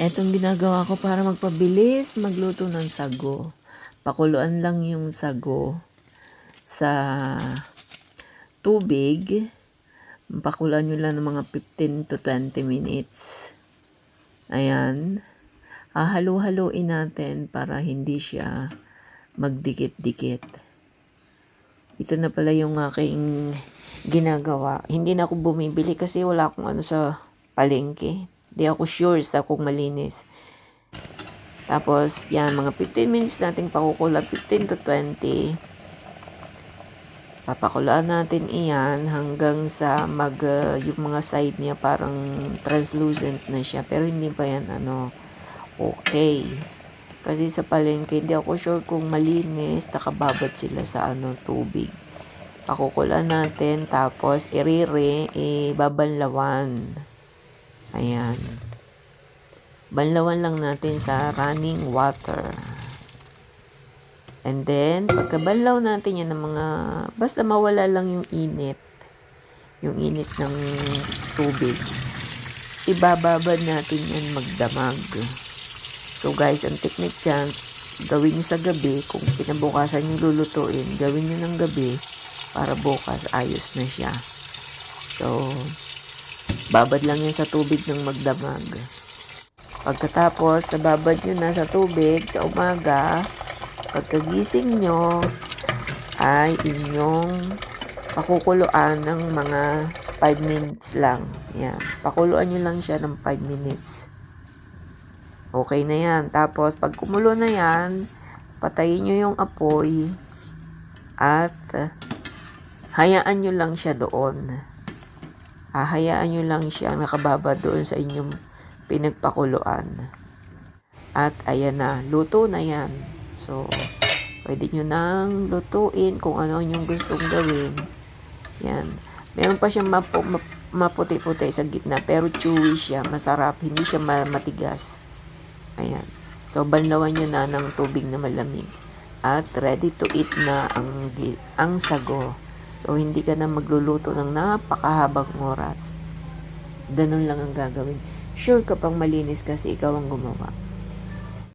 Etong ginagawa ko para magpabilis magluto ng sago. Pakuluan lang yung sago sa tubig. Pakuluan nyo lang ng mga 15 to 20 minutes. Ayan. Hahalo-haloin natin para hindi siya magdikit-dikit. Ito na pala yung aking ginagawa. Hindi na ako bumibili kasi wala akong ano sa palengke. Di ako sure sa kung malinis. Tapos, yan, mga 15 minutes nating pakukulan, 15 to 20. Papakulaan natin iyan hanggang sa yung mga side niya parang translucent na siya. Pero hindi pa yan, okay. Kasi sa palengke, hindi ako sure kung malinis, nakababad sila sa tubig. Pakukulaan natin, tapos babanlawan. Ayan. Banlawan lang natin sa running water. And then, pagkabanlaw natin yan ng basta mawala lang yung init ng tubig, ibababad natin yan magdamag. So guys, ang technique dyan, gawin nyo sa gabi, kung kinabukasan nyo lulutuin, gawin nyo ng gabi, para bukas ayos na siya. So, babad lang yan sa tubig ng magdamag. Pagkatapos, nababad nyo na sa tubig sa umaga, pagkagising nyo, ay inyong pakukuluan ng mga 5 minutes lang. Yan. Pakuluan nyo lang siya ng 5 minutes. Okay na yan. Tapos, pag kumulo na yan, patayin nyo yung apoy at hayaan nyo lang siya doon. Hayaan nyo lang siya nakababa doon sa inyong pinagpakuluan. At ayan na, luto na yan. So, pwede nyo nang lutuin kung ano yung gustong gawin. Yan. Meron pa siyang maputi-puti sa gitna, pero chewy siya, masarap, hindi siya matigas. Ayan. So, banlawan nyo na ng tubig na malamig. At ready to eat na ang sago. So, hindi ka na magluluto ng napakahabang oras. Ganun lang ang gagawin. Sure ka pang malinis kasi ikaw ang gumawa.